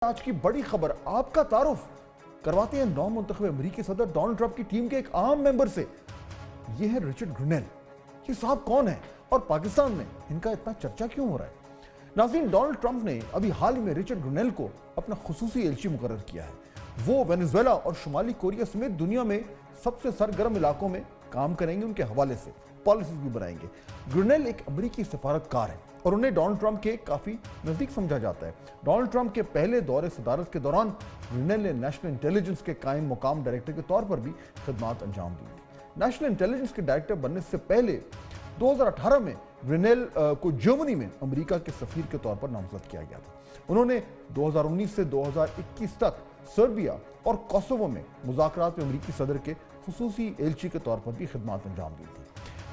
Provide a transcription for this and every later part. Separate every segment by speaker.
Speaker 1: آج کی بڑی خبر آپ کا تعارف کرواتے ہیں نو منتخب امریکی صدر ڈونلڈ ٹرمپ کی ٹیم کے ایک عام ممبر سے۔ یہ ہے رچرڈ گرنیل۔ یہ صاحب کون ہے اور پاکستان میں ان کا اتنا چرچا کیوں ہو رہا ہے؟ ناظرین، ڈونلڈ ٹرمپ نے ابھی حال ہی میں رچرڈ گرنیل کو اپنا خصوصی ایلچی مقرر کیا ہے۔ وہ وینزویلا اور شمالی کوریا سمیت دنیا میں سب سے سرگرم علاقوں میں کام کریں گے، ان کے حوالے سے پالیسیز بھی بنائیں گے۔ گرنیل ایک امریکی سفارتکار ہے اور انہیں ڈونلڈ ٹرمپ کے کافی نزدیک سمجھا جاتا ہے۔ ڈونلڈ ٹرمپ کے پہلے دور صدارت کے دوران گرنیل نے نیشنل انٹیلیجنس کے قائم مقام ڈائریکٹر کے طور پر بھی خدمات انجام دی۔ نیشنل انٹیلیجنس کے ڈائریکٹر بننے سے پہلے 2018 میں گرنیل کو جرمنی میں امریکہ کے سفیر کے طور پر نامزد کیا گیا تھا۔ انہوں نے 2019 سے 2021 تک سربیا اور کوسوو میں مذاکرات میں امریکی صدر کے خصوصی ایلچی کے طور پر بھی خدمات انجام دی تھی۔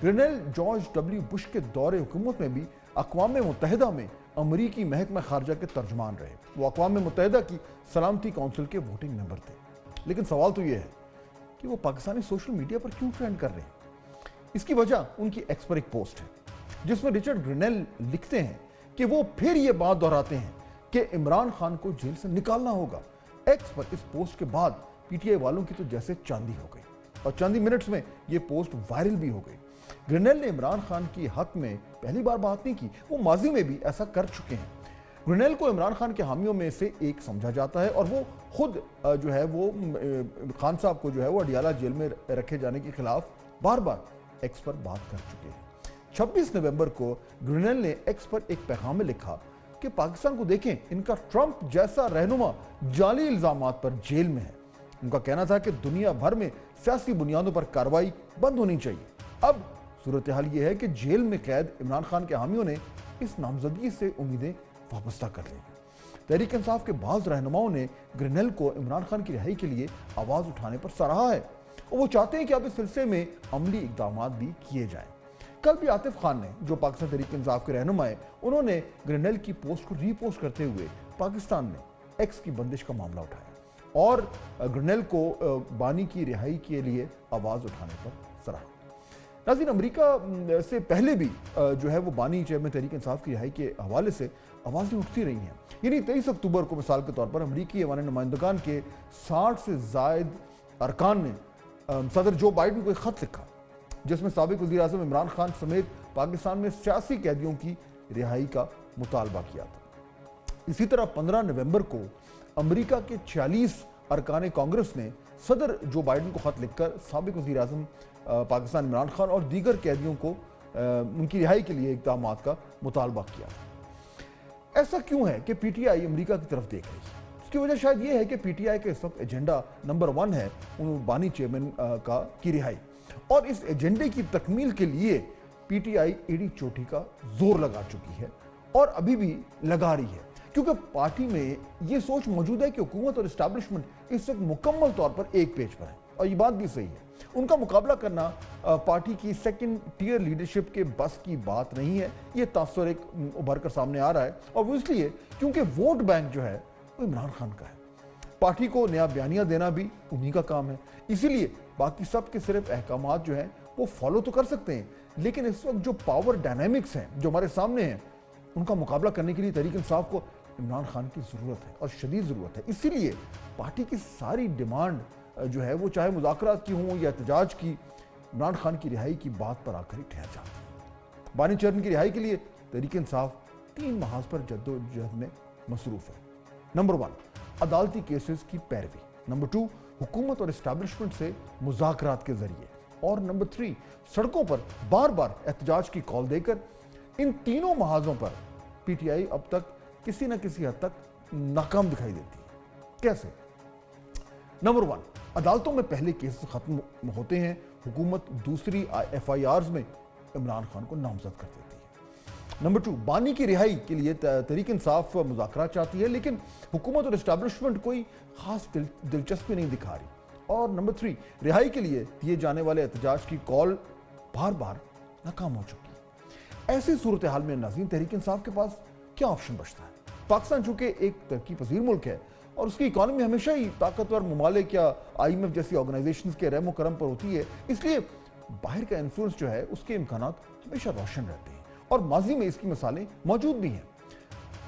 Speaker 1: گرنیل جارج ڈبلیو بش کے دور حکومت میں بھی اقوام متحدہ میں امریکی محکمہ خارجہ کے ترجمان رہے۔ وہ اقوام متحدہ کی سلامتی کونسل کے ووٹنگ ممبر تھے۔ لیکن سوال تو یہ ہے کہ وہ پاکستانی سوشل میڈیا پر کیوں ٹرینڈ کر رہے ہیں؟ اس کی وجہ ان کی ایکس پر ایک پوسٹ ہے جس میں رچرڈ گرنیل لکھتے ہیں کہ وہ پھر یہ بات دہراتے ہیں کہ عمران خان کو جیل سے نکالنا ہوگا۔ ایکس پر اس پوسٹ کے بعد پی ٹی آئی والوں کی تو جیسے چاندی ہو گئی اور چند ہی منٹس میں یہ پوسٹ وائرل بھی ہو گئی۔ گرنیل نے عمران خان کی حق میں پہلی بار بات نہیں کی، وہ ماضی میں بھی ایسا کر چکے ہیں۔ گرنیل کو عمران خان کے حامیوں میں سے ایک سمجھا جاتا ہے اور وہ خود جو ہے وہ خان صاحب کو جو ہے وہ اڈیالہ جیل میں رکھے جانے کے خلاف بار بار ایکس پر بات کر چکے ہیں۔ 26 نومبر کو گرنیل نے ایکس پر ایک پیغام میں لکھا کہ پاکستان کو دیکھیں، ان کا ٹرمپ جیسا رہنما جعلی الزامات پر جیل میں ہے۔ ان کا کہنا تھا کہ دنیا بھر میں سیاسی بنیادوں پر کارروائی بند ہونی چاہیے۔ اب صورتحال یہ ہے کہ جیل میں قید عمران خان کے حامیوں نے اس نامزدگی سے امیدیں وابستہ کر لی ہیں۔ تحریک انصاف کے بعض رہنماؤں نے گرنیل کو عمران خان کی رہائی کے لیے آواز اٹھانے پر سراہا ہے اور وہ چاہتے ہیں کہ اب اس سلسلے میں عملی اقدامات بھی کیے جائیں۔ کل بھی عاطف خان نے، جو پاکستان تحریک انصاف کے رہنما ہیں، انہوں نے گرنیل کی پوسٹ کو ری پوسٹ کرتے ہوئے پاکستان میں ایکس کی بندش کا معاملہ اٹھایا اور گرنیل کو بانی کی رہائی کے لیے آواز اٹھانے پر سراہا۔ ناظرین، امریکہ سے پہلے بھی جو ہے وہ بانی چیئرمین تحریک انصاف کی رہائی کے حوالے سے آوازیں اٹھتی رہی ہیں۔ یعنی 23 اکتوبر کو مثال کے طور پر امریکی ایوان نمائندگان کے 60 سے زائد ارکان نے صدر جو بائیڈن کو ایک خط لکھا جس میں سابق وزیر اعظم عمران خان سمیت پاکستان میں سیاسی قیدیوں کی رہائی کا مطالبہ کیا تھا۔ اسی طرح 15 نومبر کو امریکہ کے 46 ارکان کانگریس نے صدر جو بائیڈن کو خط لکھ کر سابق وزیر اعظم پاکستان عمران خان اور دیگر قیدیوں کو ان کی رہائی کے لیے اقدامات کا مطالبہ کیا تھا۔ ایسا کیوں ہے کہ پی ٹی آئی امریکہ کی طرف دیکھ رہی ہے؟ اس کی وجہ شاید یہ ہے کہ پی ٹی آئی کا اس وقت ایجنڈا نمبر 1 ہے بانی چیئرمین کی رہائی، اور اس ایجنڈے کی تکمیل کے لیے پی ٹی آئی ایڑی چوٹی کا زور لگا چکی ہے اور ابھی بھی لگا رہی ہے، کیونکہ پارٹی میں یہ سوچ موجود ہے کہ حکومت اور اسٹیبلشمنٹ اس وقت مکمل طور پر ایک پیج پر ہے، اور یہ بات بھی صحیح ہے۔ ان کا مقابلہ کرنا پارٹی کی سیکنڈ ٹیئر لیڈرشپ کے بس کی بات نہیں ہے۔ یہ تاثر ایک ابھر کر سامنے آ رہا ہے، اور وہ اس لیے کیونکہ ووٹ بینک جو ہے وہ عمران خان کا ہے۔ پارٹی کو نیا بیانیہ دینا بھی انہی کا کام ہے، اسی لیے باقی سب کے صرف احکامات جو ہیں وہ فالو تو کر سکتے ہیں، لیکن اس وقت جو پاور ڈائنامکس ہیں جو ہمارے سامنے ہیں، ان کا مقابلہ کرنے کے لیے تحریک انصاف کو عمران خان کی ضرورت ہے اور شدید ضرورت ہے۔ اسی لیے پارٹی کی ساری ڈیمانڈ جو ہے وہ چاہے مذاکرات کی ہوں یا احتجاج کی، عمران خان کی رہائی کی بات پر آ کر ہی ٹھہر جاتی ہے۔ بانی چیئرمین کی رہائی کے لیے تحریک انصاف 3 محاذ پر جدوجہد میں مصروف ہے۔ نمبر 1، عدالتی کیسز کی پیروی۔ نمبر 2، حکومت اور اسٹیبلشمنٹ سے مذاکرات کے ذریعے، اور نمبر 3، سڑکوں پر بار بار احتجاج کی کال دے کر۔ ان تینوں محاذوں پر پی ٹی آئی اب تک کسی نہ کسی حد تک ناکام دکھائی دیتی ہے۔ کیسے؟ نمبر 1، عدالتوں میں پہلے کیسز ختم ہوتے ہیں، حکومت دوسری ایف آئی آرز میں عمران خان کو نامزد کر دیتی ہے۔ نمبر 2، بانی کی رہائی کے لیے تحریک انصاف مذاکرات چاہتی ہے، لیکن حکومت اور اسٹیبلشمنٹ کوئی خاص دلچسپی نہیں دکھا رہی۔ اور نمبر 3، رہائی کے لیے دیے جانے والے احتجاج کی کال بار بار ناکام ہو چکی ہے۔ ایسی صورتحال میں ناظرین، تحریک انصاف کے پاس کیا آپشن بچتا ہے؟ پاکستان چونکہ ایک ترقی پذیر ملک ہے اور اس کی اکانومی ہمیشہ ہی طاقتور ممالک یا آئی ایم ایف جیسی آرگنائزیشنز کے رحم و کرم پر ہوتی ہے، اس لیے باہر کا انفلوئنس جو ہے اس کے امکانات ہمیشہ روشن رہتے ہیں اور ماضی میں اس کی مثالیں موجود بھی ہیں۔